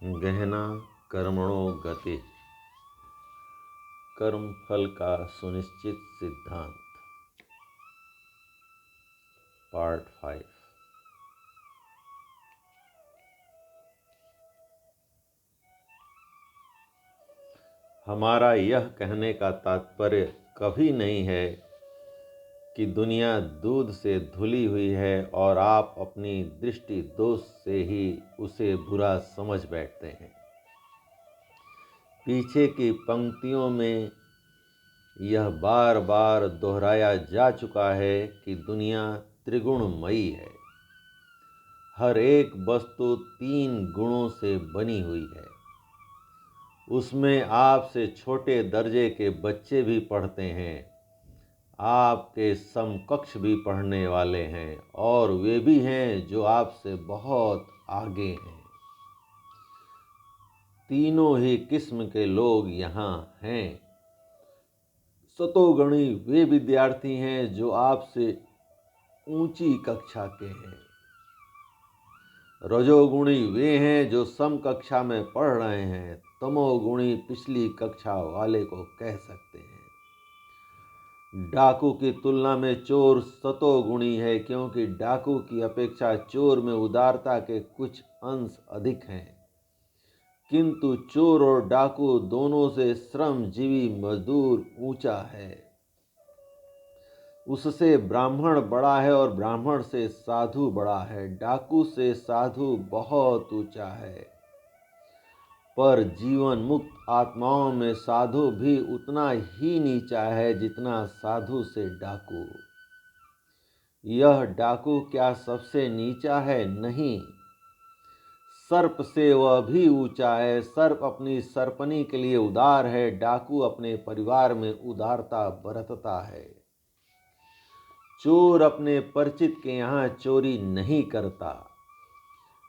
गहना कर्मणो गति, कर्म फल का सुनिश्चित सिद्धांत। पार्ट 5। हमारा यह कहने का तात्पर्य कभी नहीं है कि दुनिया दूध से धुली हुई है और आप अपनी दृष्टि दोष से ही उसे बुरा समझ बैठते हैं। पीछे की पंक्तियों में यह बार बार दोहराया जा चुका है कि दुनिया त्रिगुणमयी है। हर एक वस्तु 3 गुणों से बनी हुई है। उसमें आपसे छोटे दर्जे के बच्चे भी पढ़ते हैं, आपके समकक्ष भी पढ़ने वाले हैं, और वे भी हैं जो आपसे बहुत आगे हैं। तीनों ही किस्म के लोग यहाँ हैं। सतोगुणी वे विद्यार्थी हैं जो आपसे ऊंची कक्षा के हैं। रजोगुणी वे हैं जो समकक्षा में पढ़ रहे हैं। तमोगुणी पिछली कक्षा वाले को कह सकते हैं। डाकू की तुलना में चोर सतोगुणी है, क्योंकि डाकू की अपेक्षा चोर में उदारता के कुछ अंश अधिक हैं। किंतु चोर और डाकू दोनों से श्रमजीवी मजदूर ऊंचा है। उससे ब्राह्मण बड़ा है और ब्राह्मण से साधु बड़ा है। डाकू से साधु बहुत ऊंचा है, पर जीवन मुक्त आत्माओं में साधु भी उतना ही नीचा है जितना साधु से डाकू। यह डाकू क्या सबसे नीचा है? नहीं, सर्प से वह भी ऊंचा है। सर्प अपनी सर्पनी के लिए उदार है, डाकू अपने परिवार में उदारता बरतता है। चोर अपने परिचित के यहाँ चोरी नहीं करता।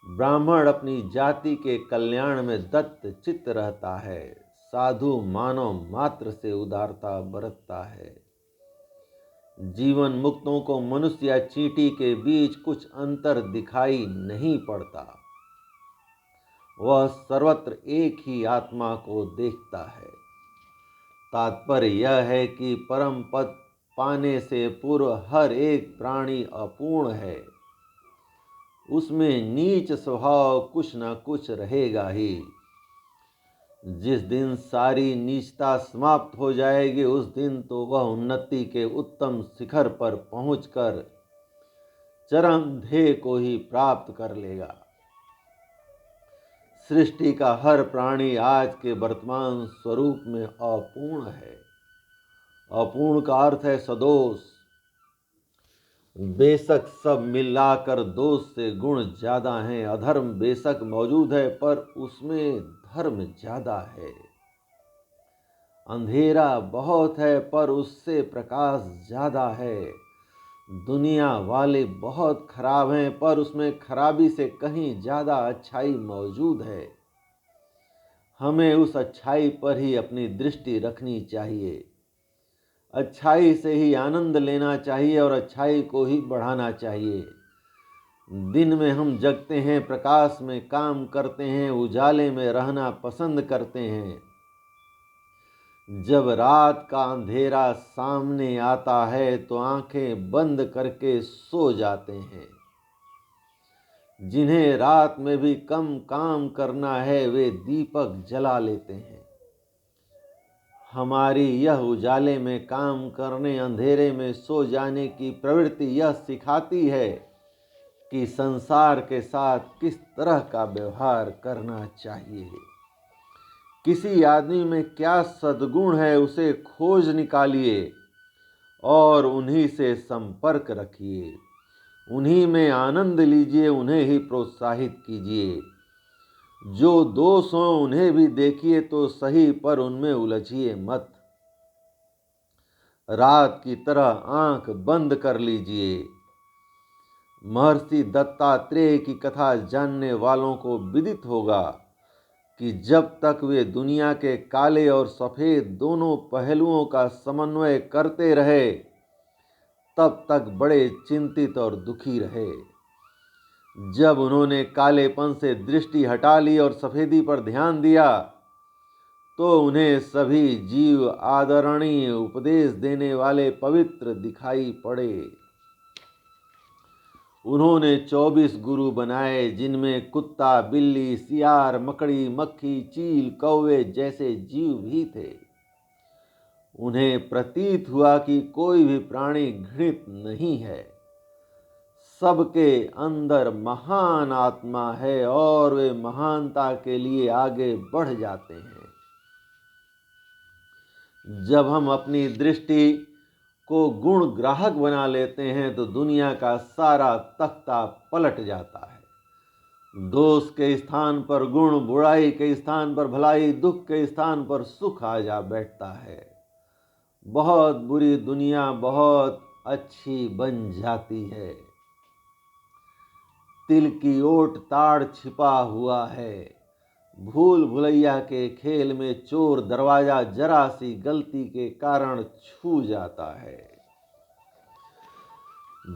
ब्राह्मण अपनी जाति के कल्याण में दत्त चित्त रहता है। साधु मानव मात्र से उदारता बरतता है। जीवन मुक्तों को मनुष्य या चींटी के बीच कुछ अंतर दिखाई नहीं पड़ता। वह सर्वत्र एक ही आत्मा को देखता है। तात्पर्य यह है कि परम पद पाने से पूर्व हर एक प्राणी अपूर्ण है। उसमें नीच स्वभाव कुछ न कुछ रहेगा ही। जिस दिन सारी नीचता समाप्त हो जाएगी, उस दिन तो वह उन्नति के उत्तम शिखर पर पहुंचकर चरम ध्येय को ही प्राप्त कर लेगा। सृष्टि का हर प्राणी आज के वर्तमान स्वरूप में अपूर्ण है। अपूर्ण का अर्थ है सदोष। बेशक सब मिलाकर दोष से गुण ज्यादा हैं। अधर्म बेशक मौजूद है, पर उसमें धर्म ज्यादा है। अंधेरा बहुत है, पर उससे प्रकाश ज्यादा है। दुनिया वाले बहुत खराब हैं, पर उसमें खराबी से कहीं ज्यादा अच्छाई मौजूद है। हमें उस अच्छाई पर ही अपनी दृष्टि रखनी चाहिए। अच्छाई से ही आनंद लेना चाहिए और अच्छाई को ही बढ़ाना चाहिए। दिन में हम जगते हैं, प्रकाश में काम करते हैं, उजाले में रहना पसंद करते हैं। जब रात का अंधेरा सामने आता है तो आंखें बंद करके सो जाते हैं। जिन्हें रात में भी कम काम करना है, वे दीपक जला लेते हैं। हमारी यह उजाले में काम करने, अंधेरे में सो जाने की प्रवृत्ति यह सिखाती है कि संसार के साथ किस तरह का व्यवहार करना चाहिए। किसी आदमी में क्या सद्गुण है, उसे खोज निकालिए और उन्हीं से संपर्क रखिए। उन्हीं में आनंद लीजिए, उन्हें ही प्रोत्साहित कीजिए। जो दोष हो उन्हें भी देखिए तो सही, पर उनमें उलझिए मत। रात की तरह आंख बंद कर लीजिए। महर्षि दत्तात्रेय की कथा जानने वालों को विदित होगा कि जब तक वे दुनिया के काले और सफेद दोनों पहलुओं का समन्वय करते रहे, तब तक बड़े चिंतित और दुखी रहे। जब उन्होंने कालेपन से दृष्टि हटा ली और सफेदी पर ध्यान दिया तो उन्हें सभी जीव आदरणीय उपदेश देने वाले पवित्र दिखाई पड़े। उन्होंने 24 गुरु बनाए जिनमें कुत्ता, बिल्ली, सियार, मकड़ी, मक्खी, चील, कौवे जैसे जीव भी थे। उन्हें प्रतीत हुआ कि कोई भी प्राणी घृणित नहीं है, सबके अंदर महान आत्मा है और वे महानता के लिए आगे बढ़ जाते हैं। जब हम अपनी दृष्टि को गुण ग्राहक बना लेते हैं तो दुनिया का सारा तख्ता पलट जाता है। दोष के स्थान पर गुण, बुराई के स्थान पर भलाई, दुख के स्थान पर सुख आ जा बैठता है। बहुत बुरी दुनिया बहुत अच्छी बन जाती है। तिल की ओट ताड़ छिपा हुआ है। भूल भुलैया के खेल में चोर दरवाजा जरा सी गलती के कारण छू जाता है।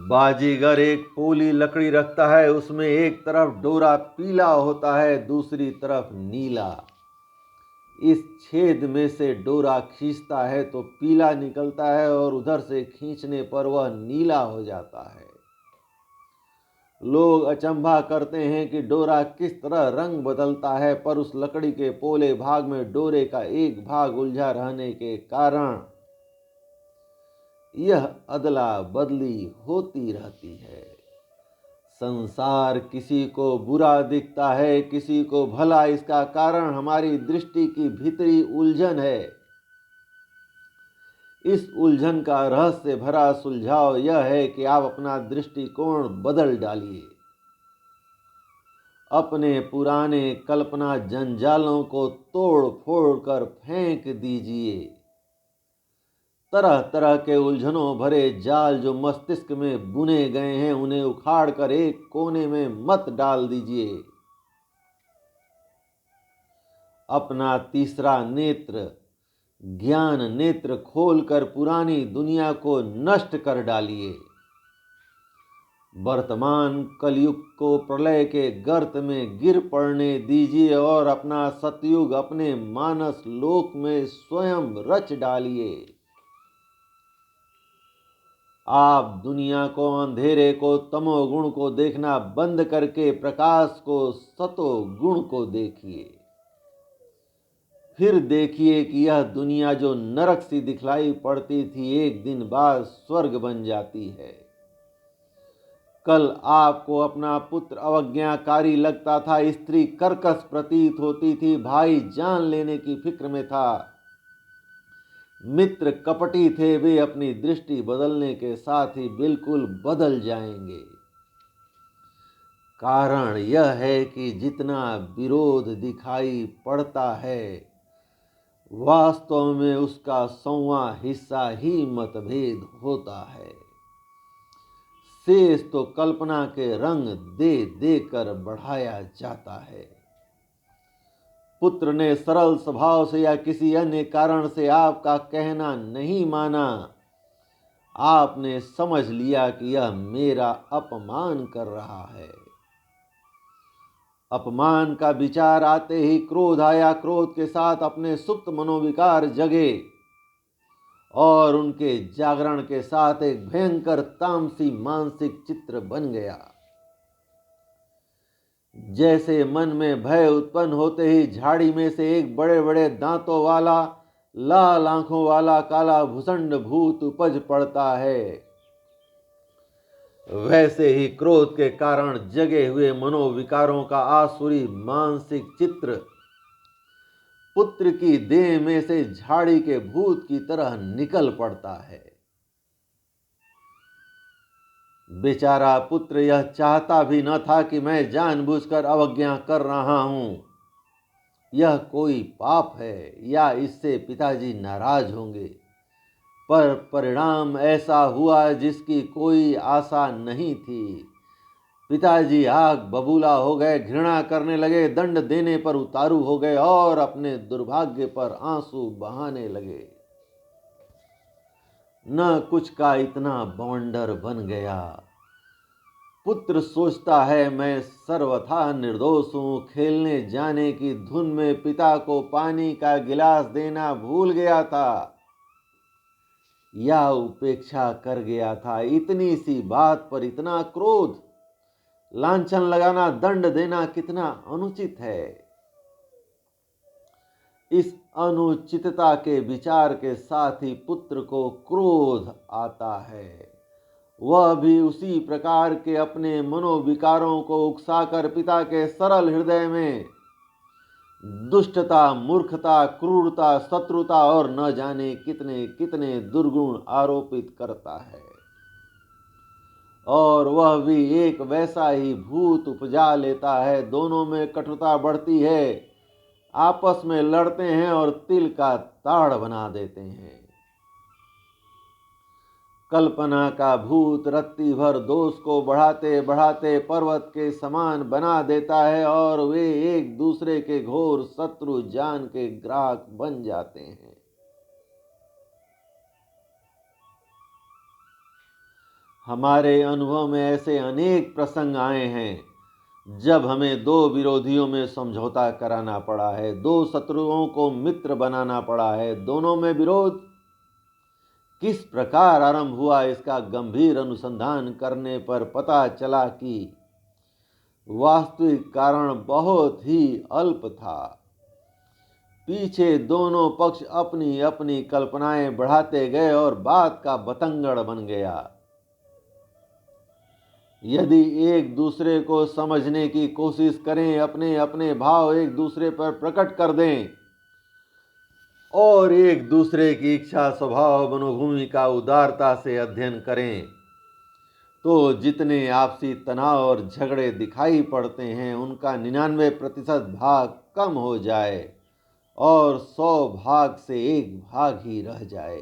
बाजीगर एक पोली लकड़ी रखता है, उसमें एक तरफ डोरा पीला होता है, दूसरी तरफ नीला। इस छेद में से डोरा खींचता है तो पीला निकलता है और उधर से खींचने पर वह नीला हो जाता है। लोग अचंभा करते हैं कि डोरा किस तरह रंग बदलता है, पर उस लकड़ी के पोले भाग में डोरे का एक भाग उलझा रहने के कारण यह अदला बदली होती रहती है। संसार किसी को बुरा दिखता है, किसी को भला। इसका कारण हमारी दृष्टि की भीतरी उलझन है। इस उलझन का रहस्य भरा सुलझाव यह है कि आप अपना दृष्टिकोण बदल डालिए। अपने पुराने कल्पना जंजालों को तोड़ फोड़ कर फेंक दीजिए। तरह तरह के उलझनों भरे जाल जो मस्तिष्क में बुने गए हैं उन्हें उखाड़ कर एक कोने में मत डाल दीजिए। अपना तीसरा नेत्र, ज्ञान नेत्र खोलकर पुरानी दुनिया को नष्ट कर डालिए। वर्तमान कलयुग को प्रलय के गर्त में गिर पड़ने दीजिए और अपना सतयुग अपने मानस लोक में स्वयं रच डालिए। आप दुनिया को, अंधेरे को, तमोगुण को देखना बंद करके प्रकाश को, सतो गुण को देखिए। फिर देखिए कि यह दुनिया जो नरक सी दिखलाई पड़ती थी एक दिन बाद स्वर्ग बन जाती है। कल आपको अपना पुत्र अवज्ञाकारी लगता था, स्त्री कर्कश प्रतीत होती थी, भाई जान लेने की फिक्र में था, मित्र कपटी थे। वे अपनी दृष्टि बदलने के साथ ही बिल्कुल बदल जाएंगे। कारण यह है कि जितना विरोध दिखाई पड़ता है वास्तव में उसका 100वां हिस्सा ही मतभेद होता है। शेष तो कल्पना के रंग दे देकर बढ़ाया जाता है। पुत्र ने सरल स्वभाव से या किसी अन्य कारण से आपका कहना नहीं माना। आपने समझ लिया कि यह मेरा अपमान कर रहा है। अपमान का विचार आते ही क्रोध आया। क्रोध के साथ अपने सुप्त मनोविकार जगे और उनके जागरण के साथ एक भयंकर तामसी मानसिक चित्र बन गया। जैसे मन में भय उत्पन्न होते ही झाड़ी में से एक बड़े बड़े दांतों वाला, लाल आंखों वाला काला भुसंड भूत उपज पड़ता है, वैसे ही क्रोध के कारण जगे हुए मनोविकारों का आसुरी मानसिक चित्र पुत्र की देह में से झाड़ी के भूत की तरह निकल पड़ता है। बेचारा पुत्र यह चाहता भी न था कि मैं जानबूझकर अवज्ञा कर रहा हूं। यह कोई पाप है या इससे पिताजी नाराज होंगे, पर परिणाम ऐसा हुआ जिसकी कोई आशा नहीं थी। पिताजी आग बबूला हो गए, घृणा करने लगे, दंड देने पर उतारू हो गए और अपने दुर्भाग्य पर आंसू बहाने लगे। न कुछ का इतना बवंडर बन गया। पुत्र सोचता है मैं सर्वथा निर्दोष हूँ, खेलने जाने की धुन में पिता को पानी का गिलास देना भूल गया था या उपेक्षा कर गया था। इतनी सी बात पर इतना क्रोध, लांछन लगाना, दंड देना कितना अनुचित है। इस अनुचितता के विचार के साथ ही पुत्र को क्रोध आता है। वह भी उसी प्रकार के अपने मनोविकारों को उकसाकर पिता के सरल हृदय में दुष्टता, मूर्खता, क्रूरता, शत्रुता और न जाने कितने कितने दुर्गुण आरोपित करता है। और वह भी एक वैसा ही भूत उपजा लेता है। दोनों में कटुता बढ़ती है, आपस में लड़ते हैं और तिल का ताड़ बना देते हैं। कल्पना का भूत रत्ती भर दोष को बढ़ाते बढ़ाते पर्वत के समान बना देता है और वे एक दूसरे के घोर शत्रु जान के ग्राहक बन जाते हैं। हमारे अनुभव में ऐसे अनेक प्रसंग आए हैं जब हमें दो विरोधियों में समझौता कराना पड़ा है, दो शत्रुओं को मित्र बनाना पड़ा है। दोनों में विरोध किस प्रकार आरंभ हुआ, इसका गंभीर अनुसंधान करने पर पता चला कि वास्तविक कारण बहुत ही अल्प था। पीछे दोनों पक्ष अपनी अपनी कल्पनाएं बढ़ाते गए और बात का बतंगड़ बन गया। यदि एक दूसरे को समझने की कोशिश करें, अपने अपने भाव एक दूसरे पर प्रकट कर दें और एक दूसरे की इच्छा, स्वभाव, मनोभूमि का उदारता से अध्ययन करें, तो जितने आपसी तनाव और झगड़े दिखाई पड़ते हैं उनका 99% भाग कम हो जाए और 100 भाग से 1 भाग ही रह जाए।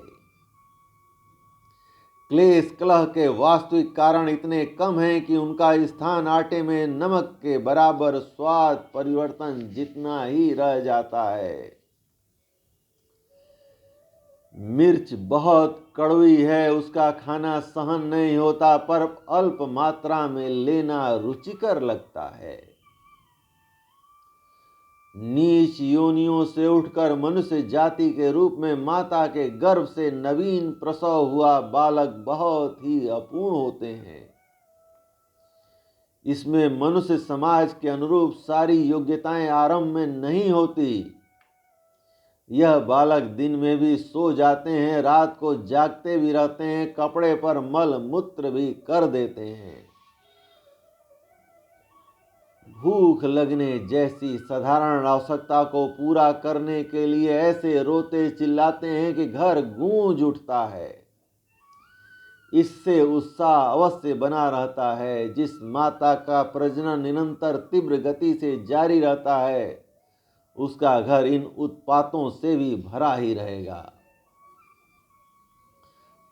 क्लेश कलह के वास्तविक कारण इतने कम हैं कि उनका स्थान आटे में नमक के बराबर स्वाद परिवर्तन जितना ही रह जाता है। मिर्च बहुत कड़वी है, उसका खाना सहन नहीं होता, पर अल्प मात्रा में लेना रुचिकर लगता है। नीच योनियों से उठकर मनुष्य जाति के रूप में माता के गर्भ से नवीन प्रसव हुआ बालक बहुत ही अपूर्ण होते हैं। इसमें मनुष्य समाज के अनुरूप सारी योग्यताएं आरंभ में नहीं होती। यह बालक दिन में भी सो जाते हैं, रात को जागते भी रहते हैं, कपड़े पर मल मूत्र भी कर देते हैं। भूख लगने जैसी साधारण आवश्यकता को पूरा करने के लिए ऐसे रोते चिल्लाते हैं कि घर गूंज उठता है। इससे उत्साह अवश्य बना रहता है। जिस माता का प्रजनन निरंतर तीव्र गति से जारी रहता है उसका घर इन उत्पातों से भी भरा ही रहेगा।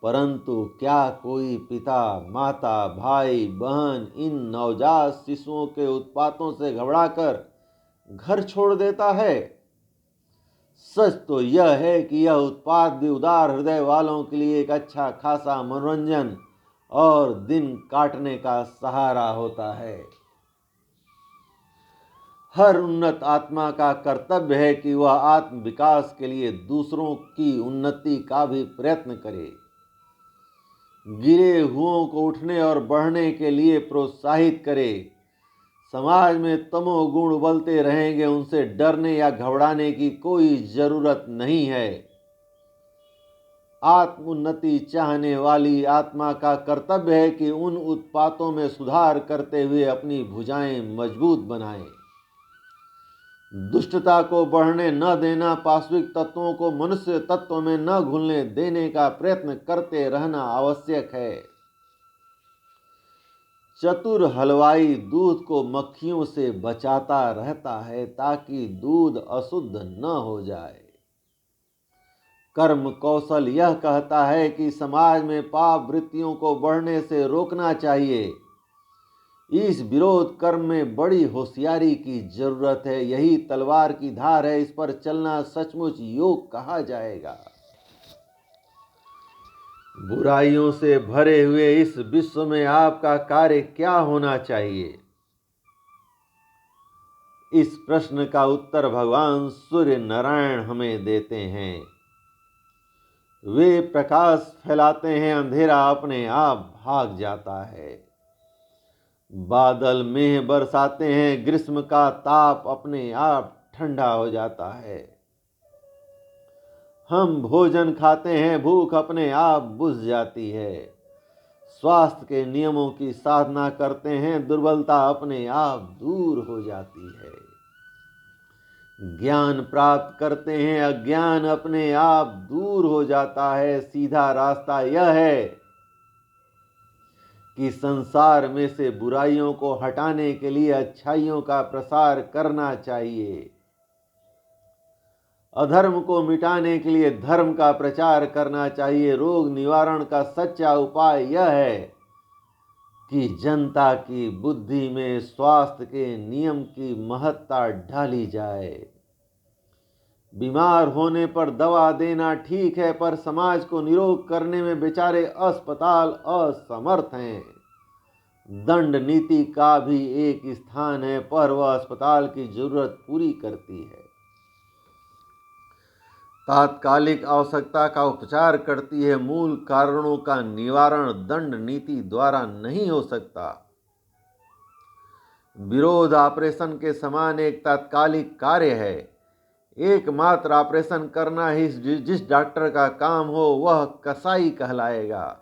परंतु क्या कोई पिता, माता, भाई, बहन इन नवजात शिशुओं के उत्पातों से घबराकर घर छोड़ देता है? सच तो यह है कि यह उत्पात भी उदार हृदय वालों के लिए एक अच्छा खासा मनोरंजन और दिन काटने का सहारा होता है। हर उन्नत आत्मा का कर्तव्य है कि वह आत्म विकास के लिए दूसरों की उन्नति का भी प्रयत्न करे, गिरे हुओं को उठने और बढ़ने के लिए प्रोत्साहित करे। समाज में तमोगुण उबलते रहेंगे, उनसे डरने या घबराने की कोई जरूरत नहीं है। आत्मोन्नति चाहने वाली आत्मा का कर्तव्य है कि उन उत्पातों में सुधार करते हुए अपनी भुजाएं मजबूत बनाए। दुष्टता को बढ़ने न देना, पाशविक तत्वों को मनुष्य तत्व में न घुलने देने का प्रयत्न करते रहना आवश्यक है। चतुर हलवाई दूध को मक्खियों से बचाता रहता है ताकि दूध अशुद्ध न हो जाए। कर्म कौशल यह कहता है कि समाज में पाप वृत्तियों को बढ़ने से रोकना चाहिए। इस विरोध कर्म में बड़ी होशियारी की जरूरत है। यही तलवार की धार है, इस पर चलना सचमुच योग कहा जाएगा। बुराइयों से भरे हुए इस विश्व में आपका कार्य क्या होना चाहिए? इस प्रश्न का उत्तर भगवान सूर्य नारायण हमें देते हैं। वे प्रकाश फैलाते हैं, अंधेरा अपने आप भाग जाता है। बादल मेघ बरसाते हैं, ग्रीष्म का ताप अपने आप ठंडा हो जाता है। हम भोजन खाते हैं, भूख अपने आप बुझ जाती है। स्वास्थ्य के नियमों की साधना करते हैं, दुर्बलता अपने आप दूर हो जाती है। ज्ञान प्राप्त करते हैं, अज्ञान अपने आप दूर हो जाता है। सीधा रास्ता यह है कि संसार में से बुराइयों को हटाने के लिए अच्छाइयों का प्रसार करना चाहिए। अधर्म को मिटाने के लिए धर्म का प्रचार करना चाहिए। रोग निवारण का सच्चा उपाय यह है कि जनता की बुद्धि में स्वास्थ्य के नियम की महत्ता ढाली जाए। बीमार होने पर दवा देना ठीक है, पर समाज को निरोग करने में बेचारे अस्पताल असमर्थ हैं। दंड नीति का भी एक स्थान है, पर वह अस्पताल की जरूरत पूरी करती है। तात्कालिक आवश्यकता का उपचार करती है, मूल कारणों का निवारण दंड नीति द्वारा नहीं हो सकता। विरोध ऑपरेशन के समान एक तात्कालिक कार्य है। एकमात्र ऑपरेशन करना ही जिस डॉक्टर का काम हो वह कसाई कहलाएगा।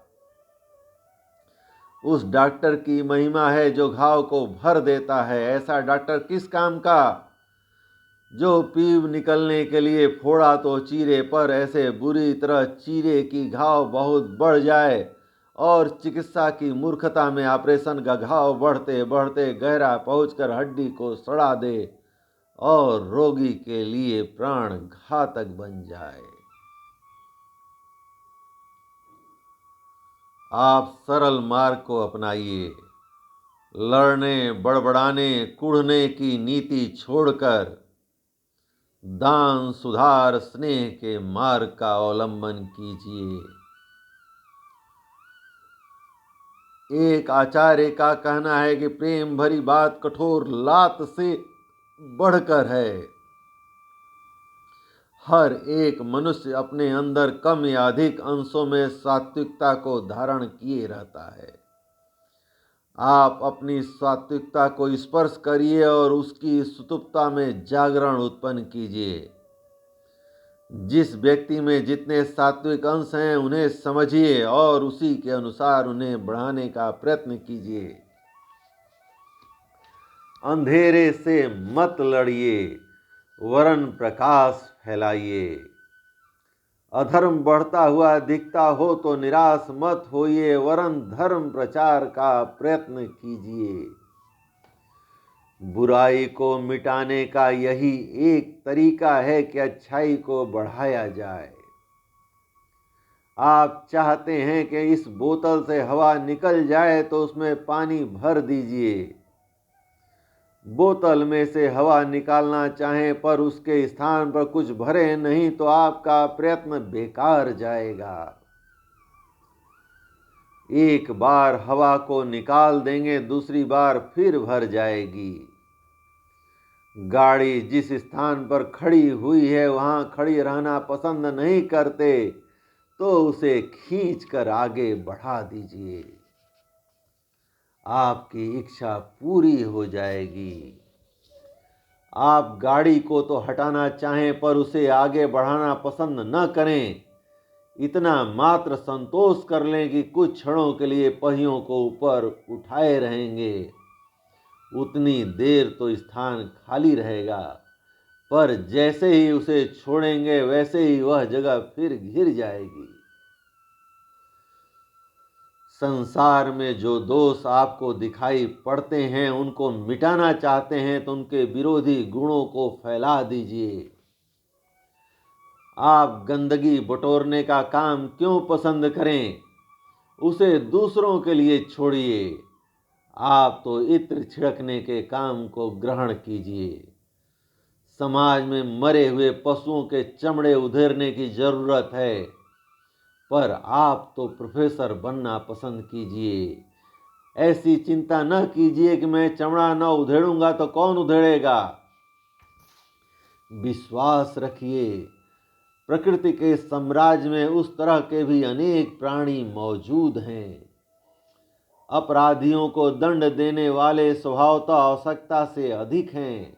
उस डॉक्टर की महिमा है जो घाव को भर देता है। ऐसा डॉक्टर किस काम का जो पीप निकलने के लिए फोड़ा तो चीरे, पर ऐसे बुरी तरह चीरे कि घाव बहुत बढ़ जाए और चिकित्सा की मूर्खता में ऑपरेशन का घाव बढ़ते बढ़ते गहरा पहुंचकर हड्डी को सड़ा दे और रोगी के लिए प्राण घातक बन जाए। आप सरल मार्ग को अपनाइए। लड़ने, बड़बड़ाने, कुढ़ने की नीति छोड़कर दान, सुधार, स्नेह के मार्ग का अवलंबन कीजिए। एक आचार्य का कहना है कि प्रेम भरी बात कठोर लात से बढ़कर है। हर एक मनुष्य अपने अंदर कम या अधिक अंशों में सात्विकता को धारण किए रहता है। आप अपनी सात्विकता को स्पर्श करिए और उसकी सुतुपता में जागरण उत्पन्न कीजिए। जिस व्यक्ति में जितने सात्विक अंश हैं उन्हें समझिए और उसी के अनुसार उन्हें बढ़ाने का प्रयत्न कीजिए। अंधेरे से मत लड़िए, वरन प्रकाश फैलाइए। अधर्म बढ़ता हुआ दिखता हो तो निराश मत होइए, वरन धर्म प्रचार का प्रयत्न कीजिए। बुराई को मिटाने का यही एक तरीका है कि अच्छाई को बढ़ाया जाए। आप चाहते हैं कि इस बोतल से हवा निकल जाए तो उसमें पानी भर दीजिए। बोतल में से हवा निकालना चाहें पर उसके स्थान पर कुछ भरे नहीं तो आपका प्रयत्न बेकार जाएगा। एक बार हवा को निकाल देंगे, दूसरी बार फिर भर जाएगी। गाड़ी जिस स्थान पर खड़ी हुई है वहां खड़ी रहना पसंद नहीं करते तो उसे खींचकर आगे बढ़ा दीजिए। आपकी इच्छा पूरी हो जाएगी। आप गाड़ी को तो हटाना चाहें पर उसे आगे बढ़ाना पसंद न करें। इतना मात्र संतोष कर लें कि कुछ क्षणों के लिए पहियों को ऊपर उठाए रहेंगे। उतनी देर तो स्थान खाली रहेगा, पर जैसे ही उसे छोड़ेंगे वैसे ही वह जगह फिर घिर जाएगी। संसार में जो दोष आपको दिखाई पड़ते हैं उनको मिटाना चाहते हैं तो उनके विरोधी गुणों को फैला दीजिए। आप गंदगी बटोरने का काम क्यों पसंद करें? उसे दूसरों के लिए छोड़िए। आप तो इत्र छिड़कने के काम को ग्रहण कीजिए। समाज में मरे हुए पशुओं के चमड़े उधेड़ने की जरूरत है, पर आप तो प्रोफेसर बनना पसंद कीजिए। ऐसी चिंता न कीजिए कि मैं चमड़ा न उधेड़ूंगा तो कौन उधेड़ेगा। विश्वास रखिए, प्रकृति के साम्राज्य में उस तरह के भी अनेक प्राणी मौजूद हैं। अपराधियों को दंड देने वाले स्वभावतः आवश्यकता से अधिक हैं।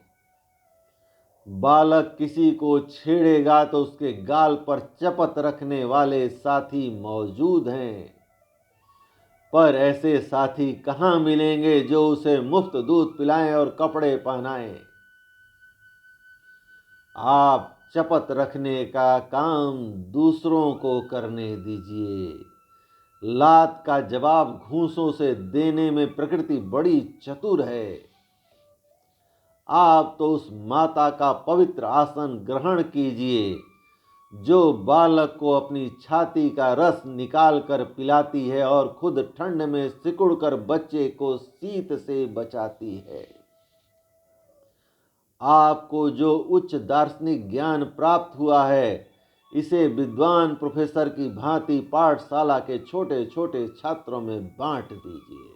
बालक किसी को छेड़ेगा तो उसके गाल पर चपत रखने वाले साथी मौजूद हैं, पर ऐसे साथी कहाँ मिलेंगे जो उसे मुफ्त दूध पिलाएं और कपड़े पहनाएं। आप चपत रखने का काम दूसरों को करने दीजिए। लात का जवाब घूंसों से देने में प्रकृति बड़ी चतुर है। आप तो उस माता का पवित्र आसन ग्रहण कीजिए जो बालक को अपनी छाती का रस निकाल कर पिलाती है और खुद ठंड में सिकुड़ कर बच्चे को शीत से बचाती है। आपको जो उच्च दार्शनिक ज्ञान प्राप्त हुआ है, इसे विद्वान प्रोफेसर की भांति पाठशाला के छोटे छोटे छात्रों में बांट दीजिए।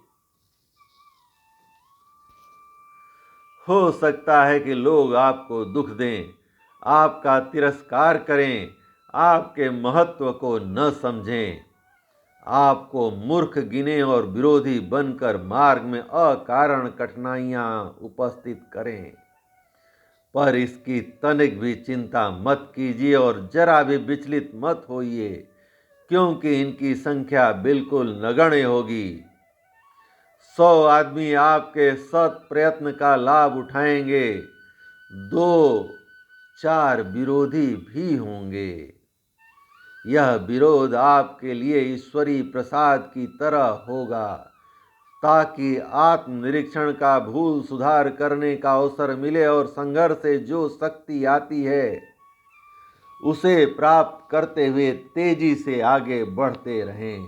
हो सकता है कि लोग आपको दुख दें, आपका तिरस्कार करें, आपके महत्व को न समझें, आपको मूर्ख गिने और विरोधी बनकर मार्ग में अकारण कठिनाइयां उपस्थित करें। पर इसकी तनिक भी चिंता मत कीजिए और जरा भी विचलित मत होइए, क्योंकि इनकी संख्या बिल्कुल नगण्य होगी। 100 आदमी आपके सत प्रयत्न का लाभ उठाएंगे, 2-4 विरोधी भी होंगे। यह विरोध आपके लिए ईश्वरीय प्रसाद की तरह होगा, ताकि आत्मनिरीक्षण का भूल सुधार करने का अवसर मिले और संघर्ष से जो शक्ति आती है उसे प्राप्त करते हुए तेजी से आगे बढ़ते रहें।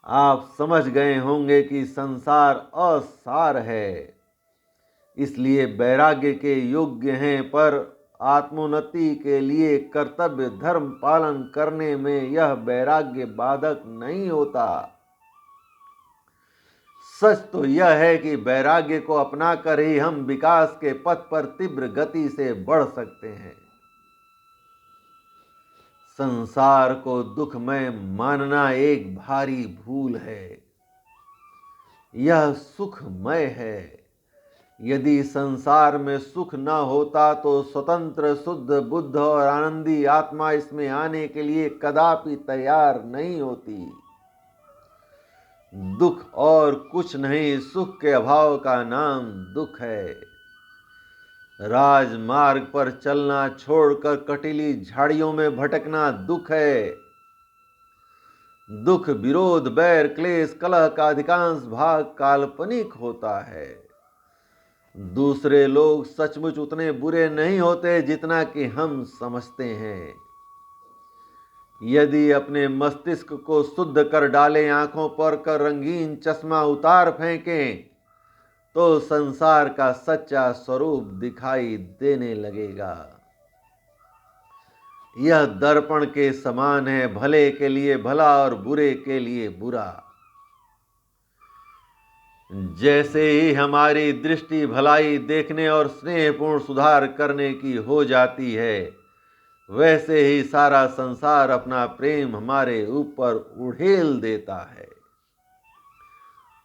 आप समझ गए होंगे कि संसार असार है, इसलिए वैराग्य के योग्य हैं, पर आत्मोन्नति के लिए कर्तव्य धर्म पालन करने में यह वैराग्य बाधक नहीं होता। सच तो यह है कि वैराग्य को अपनाकर ही हम विकास के पथ पर तीव्र गति से बढ़ सकते हैं। संसार को दुखमय मानना एक भारी भूल है। यह सुखमय है। यदि संसार में सुख न होता तो स्वतंत्र, शुद्ध, बुद्ध और आनंदी आत्मा इसमें आने के लिए कदापि तैयार नहीं होती। दुख और कुछ नहीं, सुख के अभाव का नाम दुख है। राजमार्ग पर चलना छोड़कर कटीली झाड़ियों में भटकना दुख है। दुख, विरोध, बैर, क्लेश, कलह का अधिकांश भाग काल्पनिक होता है। दूसरे लोग सचमुच उतने बुरे नहीं होते जितना कि हम समझते हैं। यदि अपने मस्तिष्क को शुद्ध कर डालें, आंखों पर कर रंगीन चश्मा उतार फेंकें, तो संसार का सच्चा स्वरूप दिखाई देने लगेगा। यह दर्पण के समान है, भले के लिए भला और बुरे के लिए बुरा। जैसे ही हमारी दृष्टि भलाई देखने और स्नेहपूर्ण सुधार करने की हो जाती है, वैसे ही सारा संसार अपना प्रेम हमारे ऊपर उड़ेल देता है।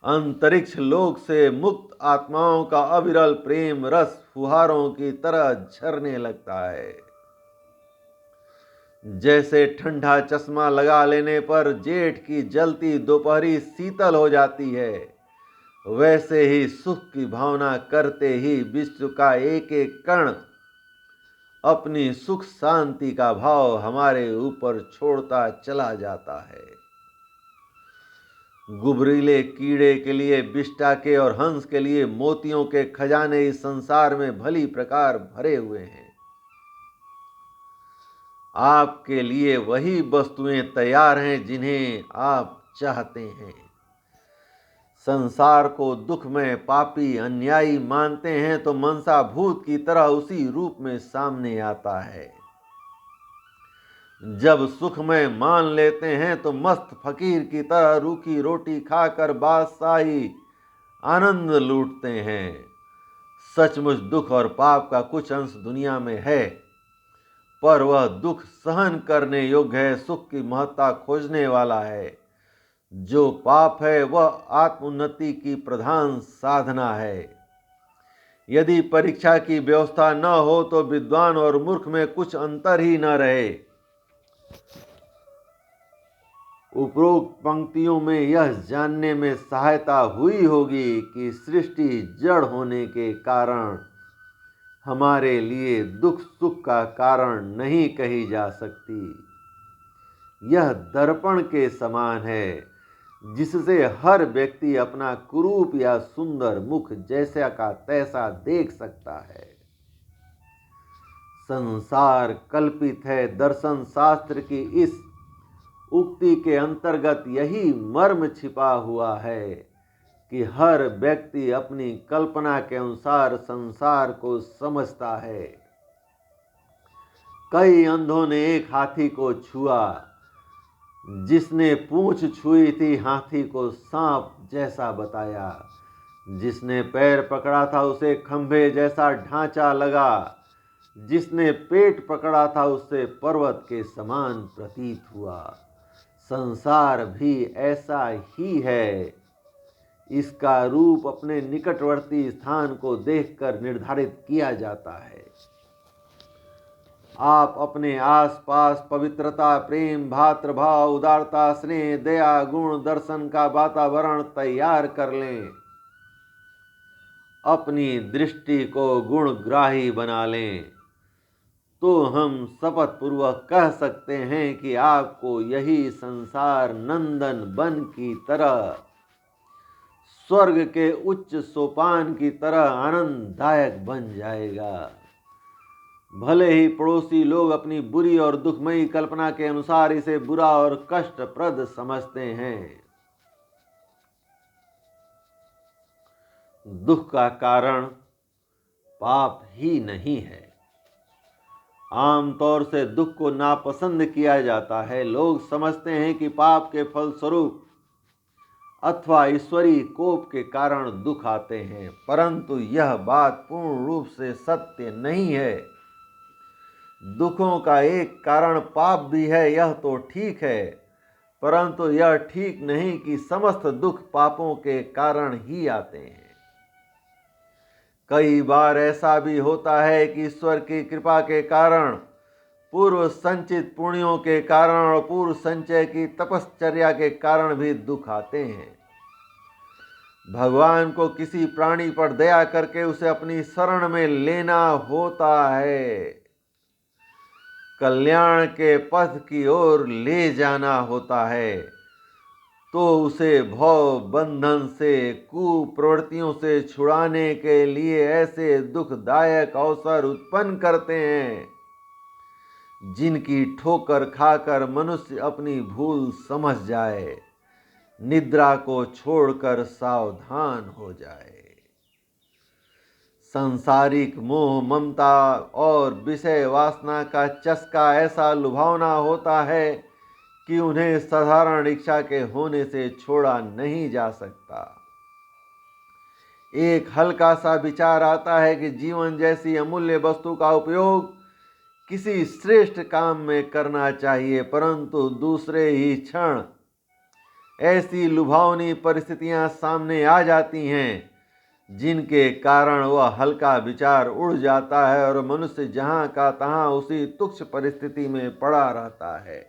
अंतरिक्ष लोक से मुक्त आत्माओं का अविरल प्रेम रस फुहारों की तरह झरने लगता है। जैसे ठंडा चश्मा लगा लेने पर जेठ की जलती दोपहरी शीतल हो जाती है, वैसे ही सुख की भावना करते ही विश्व का एक एक कण अपनी सुख शांति का भाव हमारे ऊपर छोड़ता चला जाता है। गुबरीले कीड़े के लिए बिष्टा के और हंस के लिए मोतियों के खजाने इस संसार में भली प्रकार भरे हुए हैं। आपके लिए वही वस्तुएं तैयार हैं जिन्हें आप चाहते हैं। संसार को दुख में पापी अन्यायी मानते हैं तो मनसा भूत की तरह उसी रूप में सामने आता है। जब सुख में मान लेते हैं तो मस्त फकीर की तरह रूखी रोटी खाकर बादशाही आनंद लूटते हैं। सचमुच दुख और पाप का कुछ अंश दुनिया में है, पर वह दुख सहन करने योग्य है, सुख की महत्ता खोजने वाला है। जो पाप है वह आत्मोन्नति की प्रधान साधना है। यदि परीक्षा की व्यवस्था न हो तो विद्वान और मूर्ख में कुछ अंतर ही न रहे। उपरोक्त पंक्तियों में यह जानने में सहायता हुई होगी कि सृष्टि जड़ होने के कारण हमारे लिए दुख सुख का कारण नहीं कही जा सकती। यह दर्पण के समान है जिससे हर व्यक्ति अपना कुरूप या सुंदर मुख जैसा का तैसा देख सकता है। संसार कल्पित है। दर्शन शास्त्र की इस उक्ति के अंतर्गत यही मर्म छिपा हुआ है कि हर व्यक्ति अपनी कल्पना के अनुसार संसार को समझता है। कई अंधों ने एक हाथी को छुआ, जिसने पूंछ छुई थी हाथी को सांप जैसा बताया, जिसने पैर पकड़ा था उसे खंभे जैसा ढांचा लगा, जिसने पेट पकड़ा था उससे पर्वत के समान प्रतीत हुआ। संसार भी ऐसा ही है। इसका रूप अपने निकटवर्ती स्थान को देखकर निर्धारित किया जाता है। आप अपने आसपास पवित्रता, प्रेम, भातृभाव, उदारता, स्नेह, दया, गुण, दर्शन का वातावरण तैयार कर लें। अपनी दृष्टि को गुणग्राही बना लें तो हम शपथ पूर्वक कह सकते हैं कि आपको यही संसार नंदन वन की तरह, स्वर्ग के उच्च सोपान की तरह आनंददायक बन जाएगा। भले ही पड़ोसी लोग अपनी बुरी और दुखमयी कल्पना के अनुसार इसे बुरा और कष्टप्रद समझते हैं। दुख का कारण पाप ही नहीं है। आमतौर से दुख को नापसंद किया जाता है। लोग समझते हैं कि पाप के फलस्वरूप अथवा ईश्वरीय कोप के कारण दुख आते हैं, परंतु यह बात पूर्ण रूप से सत्य नहीं है। दुखों का एक कारण पाप भी है, यह तो ठीक है, परंतु यह ठीक नहीं कि समस्त दुख पापों के कारण ही आते हैं। कई बार ऐसा भी होता है कि ईश्वर की कृपा के कारण, पूर्व संचित पुण्यों के कारण और पूर्व संचय की तपश्चर्या के कारण भी दुख आते हैं। भगवान को किसी प्राणी पर दया करके उसे अपनी शरण में लेना होता है, कल्याण के पथ की ओर ले जाना होता है, तो उसे भव बंधन से, कुप्रवृत्तियों से छुड़ाने के लिए ऐसे दुखदायक अवसर उत्पन्न करते हैं जिनकी ठोकर खाकर मनुष्य अपनी भूल समझ जाए, निद्रा को छोड़कर सावधान हो जाए। सांसारिक मोह, ममता और विषय वासना का चस्का ऐसा लुभावना होता है कि उन्हें साधारण इच्छा के होने से छोड़ा नहीं जा सकता। एक हल्का सा विचार आता है कि जीवन जैसी अमूल्य वस्तु का उपयोग किसी श्रेष्ठ काम में करना चाहिए, परंतु दूसरे ही क्षण ऐसी लुभावनी परिस्थितियां सामने आ जाती हैं जिनके कारण वह हल्का विचार उड़ जाता है और मनुष्य जहां का तहां उसी तुच्छ परिस्थिति में पड़ा रहता है।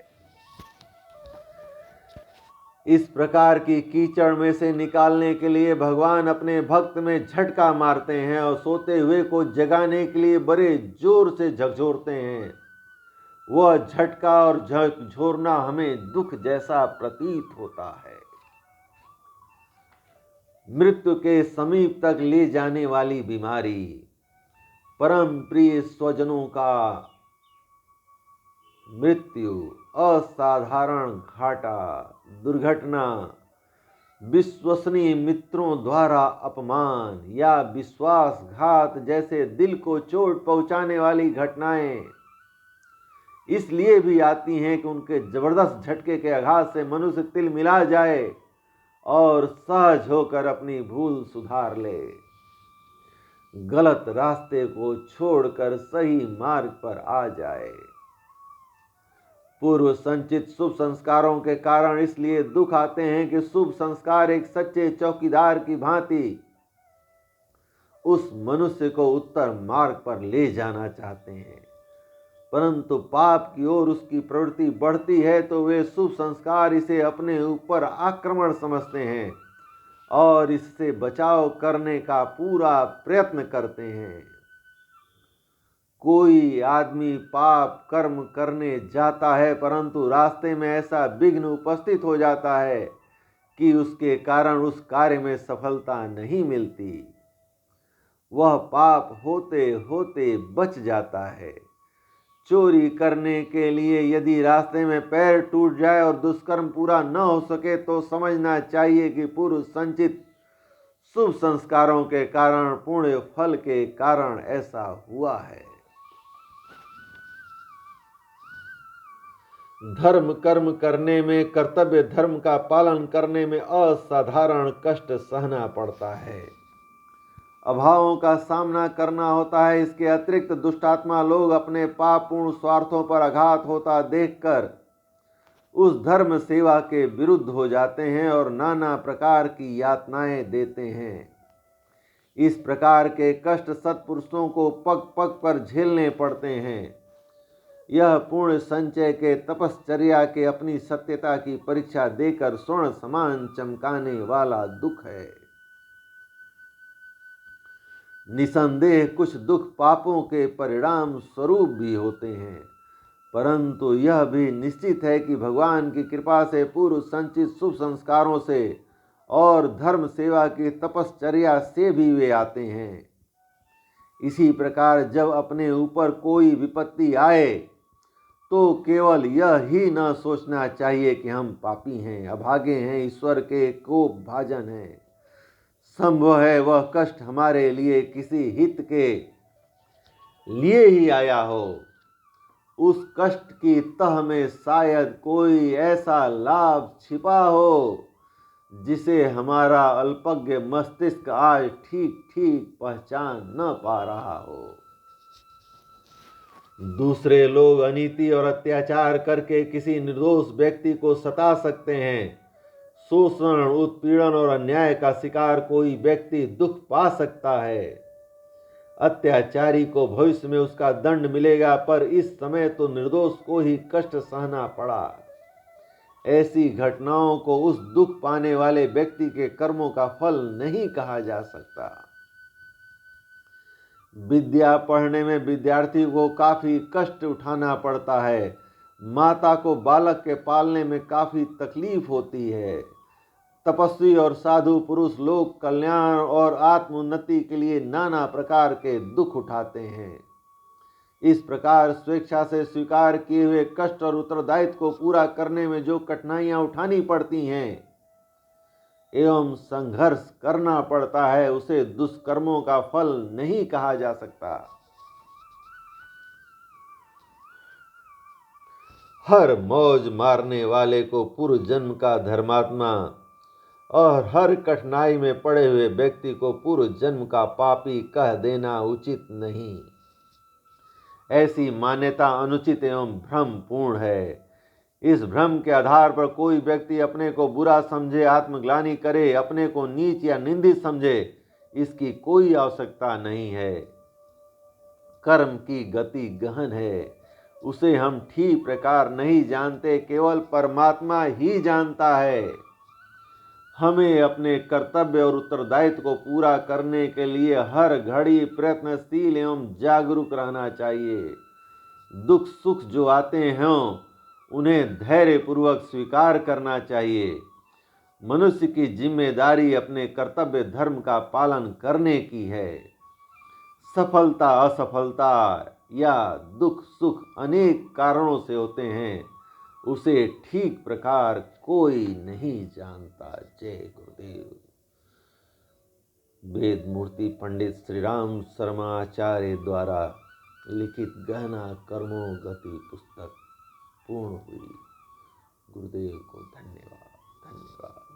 इस प्रकार की कीचड़ में से निकालने के लिए भगवान अपने भक्त में झटका मारते हैं और सोते हुए को जगाने के लिए बड़े जोर से झकझोरते हैं। वह झटका और झकझोरना हमें दुख जैसा प्रतीत होता है। मृत्यु के समीप तक ले जाने वाली बीमारी, परम प्रिय स्वजनों का मृत्यु, असाधारण घाटा, दुर्घटना, विश्वसनीय मित्रों द्वारा अपमान या विश्वासघात जैसे दिल को चोट पहुंचाने वाली घटनाएं, इसलिए भी आती हैं कि उनके जबरदस्त झटके के आघात से मनुष्य तिल मिला जाए और सहज होकर अपनी भूल सुधार ले, गलत रास्ते को छोड़कर सही मार्ग पर आ जाए। पूर्व संचित शुभ संस्कारों के कारण इसलिए दुख आते हैं कि शुभ संस्कार एक सच्चे चौकीदार की भांति उस मनुष्य को उत्तर मार्ग पर ले जाना चाहते हैं, परंतु पाप की ओर उसकी प्रवृत्ति बढ़ती है तो वे शुभ संस्कार इसे अपने ऊपर आक्रमण समझते हैं और इससे बचाव करने का पूरा प्रयत्न करते हैं। कोई आदमी पाप कर्म करने जाता है परंतु रास्ते में ऐसा विघ्न उपस्थित हो जाता है कि उसके कारण उस कार्य में सफलता नहीं मिलती। वह पाप होते होते बच जाता है। चोरी करने के लिए यदि रास्ते में पैर टूट जाए और दुष्कर्म पूरा न हो सके तो समझना चाहिए कि पूर्व संचित शुभ संस्कारों के कारण, पुण्य फल के कारण ऐसा हुआ है। धर्म कर्म करने में, कर्तव्य धर्म का पालन करने में असाधारण कष्ट सहना पड़ता है, अभावों का सामना करना होता है। इसके अतिरिक्त दुष्टात्मा लोग अपने पापपूर्ण स्वार्थों पर आघात होता देखकर उस धर्म सेवा के विरुद्ध हो जाते हैं और नाना प्रकार की यातनाएं देते हैं। इस प्रकार के कष्ट सत्पुरुषों को पग पग पर झेलने पड़ते हैं। यह पुण्य संचय के तपश्चर्या के अपनी सत्यता की परीक्षा देकर स्वर्ण समान चमकाने वाला दुख है। निसंदेह कुछ दुख पापों के परिणाम स्वरूप भी होते हैं, परंतु यह भी निश्चित है कि भगवान की कृपा से पूर्व संचित शुभ संस्कारों से और धर्म सेवा की तपश्चर्या से भी वे आते हैं। इसी प्रकार जब अपने ऊपर कोई विपत्ति आए तो केवल यह ही न सोचना चाहिए कि हम पापी हैं, अभागे हैं, ईश्वर के कोप भाजन हैं। संभव है वह कष्ट हमारे लिए किसी हित के लिए ही आया हो। उस कष्ट की तह में शायद कोई ऐसा लाभ छिपा हो जिसे हमारा अल्पज्ञ मस्तिष्क आज ठीक ठीक पहचान न पा रहा हो। दूसरे लोग अनीति और अत्याचार करके किसी निर्दोष व्यक्ति को सता सकते हैं। शोषण, उत्पीड़न और अन्याय का शिकार कोई व्यक्ति दुख पा सकता है। अत्याचारी को भविष्य में उसका दंड मिलेगा, पर इस समय तो निर्दोष को ही कष्ट सहना पड़ा। ऐसी घटनाओं को उस दुख पाने वाले व्यक्ति के कर्मों का फल नहीं कहा जा सकता। विद्या पढ़ने में विद्यार्थी को काफी कष्ट उठाना पड़ता है। माता को बालक के पालने में काफी तकलीफ होती है। तपस्वी और साधु पुरुष लोक कल्याण और आत्मोन्नति के लिए नाना प्रकार के दुख उठाते हैं। इस प्रकार स्वेच्छा से स्वीकार किए हुए कष्ट और उत्तरदायित्व को पूरा करने में जो कठिनाइयां उठानी पड़ती हैं एवं संघर्ष करना पड़ता है, उसे दुष्कर्मों का फल नहीं कहा जा सकता। हर मौज मारने वाले को पूर्व जन्म का धर्मात्मा और हर कठिनाई में पड़े हुए व्यक्ति को पूर्व जन्म का पापी कह देना उचित नहीं। ऐसी मान्यता अनुचित एवं भ्रमपूर्ण है। इस भ्रम के आधार पर कोई व्यक्ति अपने को बुरा समझे, आत्मग्लानि करे, अपने को नीच या निंदित समझे, इसकी कोई आवश्यकता नहीं है। कर्म की गति गहन है, उसे हम ठीक प्रकार नहीं जानते, केवल परमात्मा ही जानता है। हमें अपने कर्तव्य और उत्तरदायित्व को पूरा करने के लिए हर घड़ी प्रयत्नशील एवं जागरूक रहना चाहिए। दुख सुख जो आते हों उन्हें धैर्यपूर्वक स्वीकार करना चाहिए। मनुष्य की जिम्मेदारी अपने कर्तव्य धर्म का पालन करने की है। सफलता असफलता या दुख सुख अनेक कारणों से होते हैं, उसे ठीक प्रकार कोई नहीं जानता। जय गुरुदेव। वेद मूर्ति पंडित श्री राम शर्मा आचार्य द्वारा लिखित गहना कर्मों गति पुस्तक पूर्ण हुई। गुरुदेव को धन्यवाद, धन्यवाद।